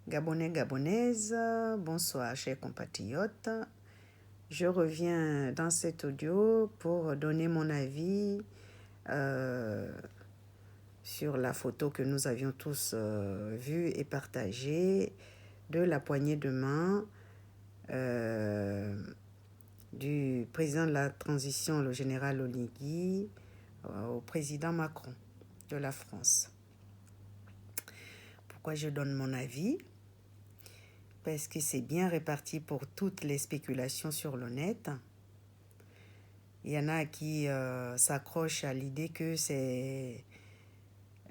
Gabonais, Gabonaises, bonsoir chers compatriotes. Je reviens dans cet audio pour donner mon avis sur la photo que nous avions tous vue et partagée de la poignée de main du président de la transition, le général Oligui, au président Macron de la France. Pourquoi je donne mon avis ? Parce que c'est bien réparti pour toutes les spéculations sur le net. Il y en a qui s'accrochent à l'idée que c'est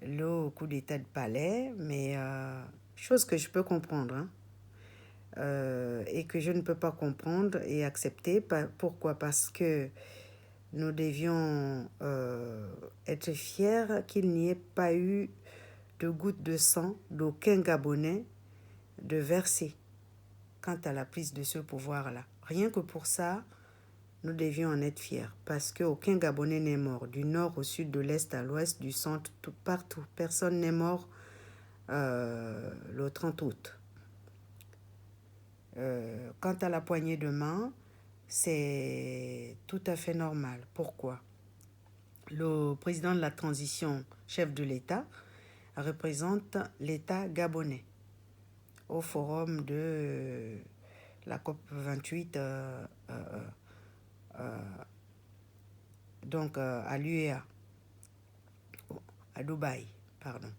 le coup d'état de palais, mais chose que je peux comprendre, et que je ne peux pas comprendre et accepter. Pourquoi ? Parce que nous devions être fiers qu'il n'y ait pas eu de goutte de sang d'aucun Gabonais de verser quant à la prise de ce pouvoir-là. Rien que pour ça, nous devions en être fiers, parce qu'aucun Gabonais n'est mort, du nord au sud, de l'est à l'ouest, du centre, tout, partout. Personne n'est mort le 30 août. Quant à la poignée de main, c'est tout à fait normal. Pourquoi ? Le président de la transition, chef de l'État, représente l'État gabonais au forum de la COP 28 donc à l'UEA, à Dubaï, pardon.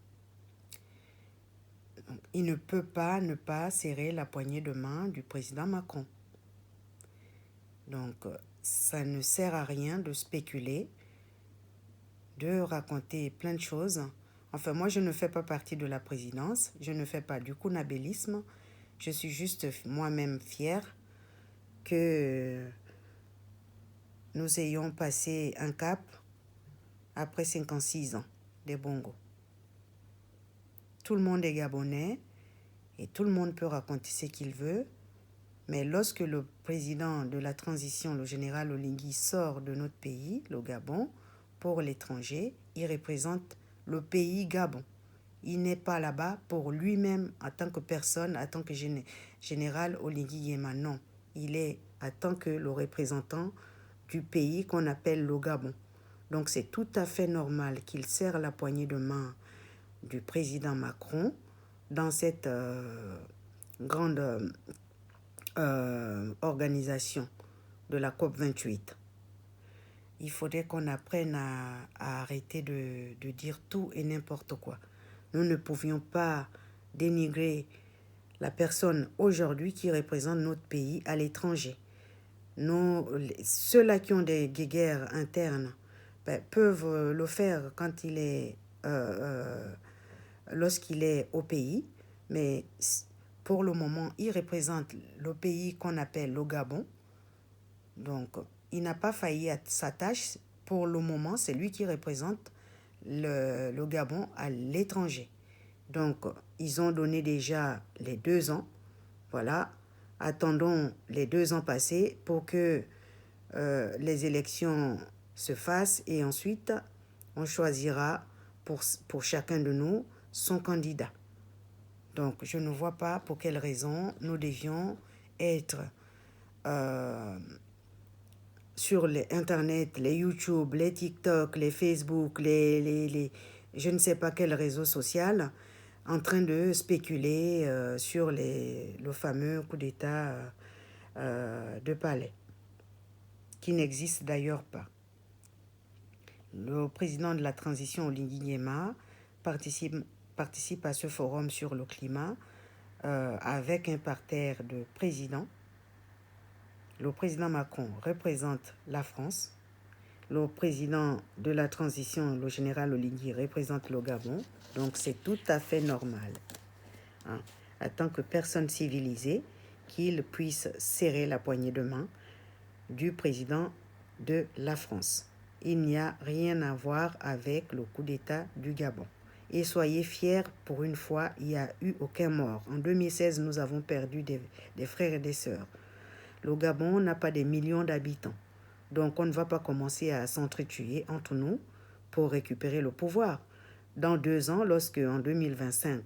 Donc, il ne peut pas ne pas serrer la poignée de main du président Macron. Donc, ça ne sert à rien de spéculer, de raconter plein de choses. Enfin, moi, je ne fais pas partie de la présidence, je ne fais pas du kounabélisme, je suis juste moi-même fière que nous ayons passé un cap après 56 ans des bongos. Tout le monde est gabonais et tout le monde peut raconter ce qu'il veut, mais lorsque le président de la transition, le général Oligui, sort de notre pays, le Gabon, pour l'étranger, il représente le pays Gabon. Il n'est pas là-bas pour lui-même en tant que personne, en tant que général Oligui Yema. Non, il est en tant que le représentant du pays qu'on appelle le Gabon. Donc c'est tout à fait normal qu'il serre la poignée de main du président Macron dans cette grande organisation de la COP 28. Il faudrait qu'on apprenne à arrêter de dire tout et n'importe quoi. Nous ne pouvions pas dénigrer la personne aujourd'hui qui représente notre pays à l'étranger. Ceux-là qui ont des guerres internes peuvent le faire quand il est, lorsqu'il est au pays, mais pour le moment, il représente le pays qu'on appelle le Gabon. Donc, il n'a pas failli à sa tâche. Pour le moment, c'est lui qui représente le Gabon à l'étranger. Donc, ils ont donné déjà les 2 ans. Voilà. Attendons les 2 ans passés pour que les élections se fassent et ensuite, on choisira pour chacun de nous son candidat. Donc, je ne vois pas pour quelle raison nous devions être sur les Internet, les YouTube, les TikTok, les Facebook, les je ne sais pas quel réseau social, en train de spéculer sur le fameux coup d'État de Palais, qui n'existe d'ailleurs pas. Le président de la transition, Oligui Nguema, participe à ce forum sur le climat avec un parterre de présidents. Le président Macron représente la France. Le président de la transition, le général Oligui, représente le Gabon. Donc c'est tout à fait normal, en tant que personne civilisée, qu'il puisse serrer la poignée de main du président de la France. Il n'y a rien à voir avec le coup d'État du Gabon. Et soyez fiers, pour une fois, il n'y a eu aucun mort. En 2016, nous avons perdu des frères et des sœurs. Le Gabon n'a pas des millions d'habitants. Donc on ne va pas commencer à s'entretuer entre nous pour récupérer le pouvoir. Dans 2 ans, lorsque en 2025,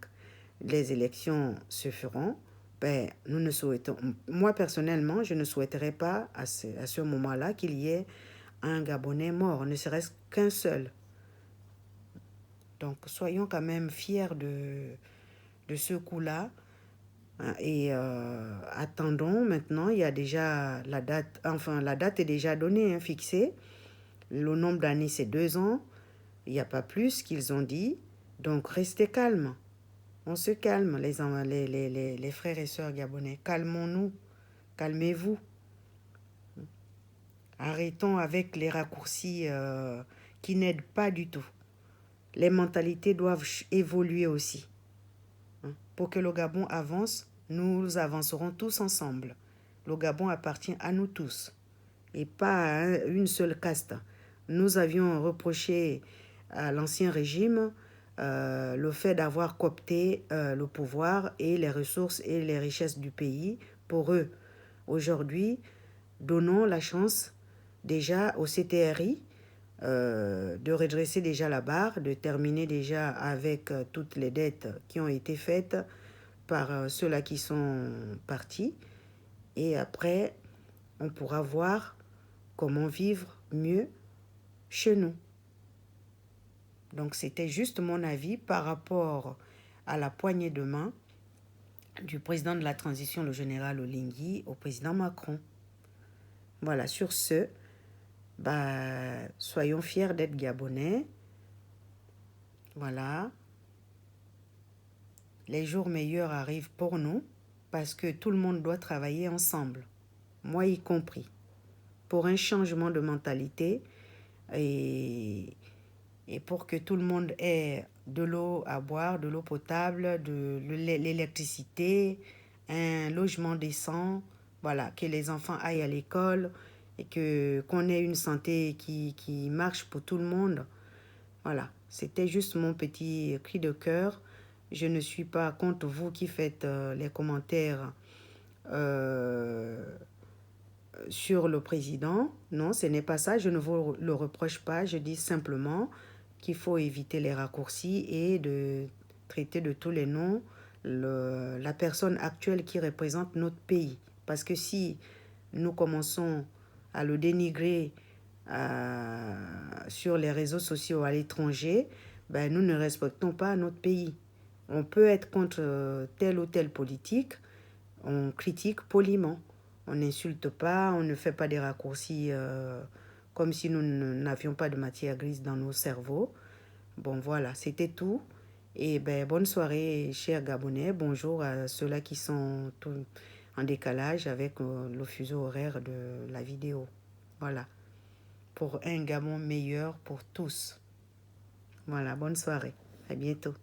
les élections se feront, ben, nous ne souhaitons, moi personnellement, je ne souhaiterais pas à ce moment-là qu'il y ait un Gabonais mort, ne serait-ce qu'un seul. Donc, soyons quand même fiers de ce coup-là. Hein, et attendons maintenant, il y a déjà la date, enfin la date est déjà donnée, hein, fixée. Le nombre d'années, c'est 2 ans. Il n'y a pas plus qu'ils ont dit. Donc, restez calmes. On se calme, les frères et sœurs gabonais. Calmons-nous. Calmez-vous. Arrêtons avec les raccourcis qui n'aident pas du tout. Les mentalités doivent évoluer aussi. Hein. Pour que le Gabon avance, nous avancerons tous ensemble. Le Gabon appartient à nous tous et pas à une seule caste. Nous avions reproché à l'ancien régime le fait d'avoir coopté le pouvoir et les ressources et les richesses du pays pour eux. Aujourd'hui, donnons la chance déjà au CTRI de redresser déjà la barre, de terminer déjà avec toutes les dettes qui ont été faites par ceux-là qui sont partis. Et après, on pourra voir comment vivre mieux chez nous. Donc c'était juste mon avis par rapport à la poignée de main du président de la transition, le général Olingi, au président Macron. Voilà, sur ce, soyons fiers d'être Gabonais. Voilà. Les jours meilleurs arrivent pour nous parce que tout le monde doit travailler ensemble, moi y compris, pour un changement de mentalité et pour que tout le monde ait de l'eau à boire, de l'eau potable, de l'électricité, un logement décent, voilà, que les enfants aillent à l'école et qu'on ait une santé qui marche pour tout le monde. Voilà, c'était juste mon petit cri de cœur. Je ne suis pas contre vous qui faites les commentaires sur le président. Non, ce n'est pas ça. Je ne vous le reproche pas. Je dis simplement qu'il faut éviter les raccourcis et de traiter de tous les noms la personne actuelle qui représente notre pays. Parce que si nous commençons à le dénigrer sur les réseaux sociaux à l'étranger, ben, nous ne respectons pas notre pays. On peut être contre telle ou telle politique, on critique poliment. On n'insulte pas, on ne fait pas des raccourcis comme si nous n'avions pas de matière grise dans nos cerveaux. Bon, voilà, c'était tout. Et ben, bonne soirée, chers Gabonais. Bonjour à ceux-là qui sont en décalage avec le fuseau horaire de la vidéo. Voilà, pour un Gabon meilleur pour tous. Voilà, bonne soirée. À bientôt.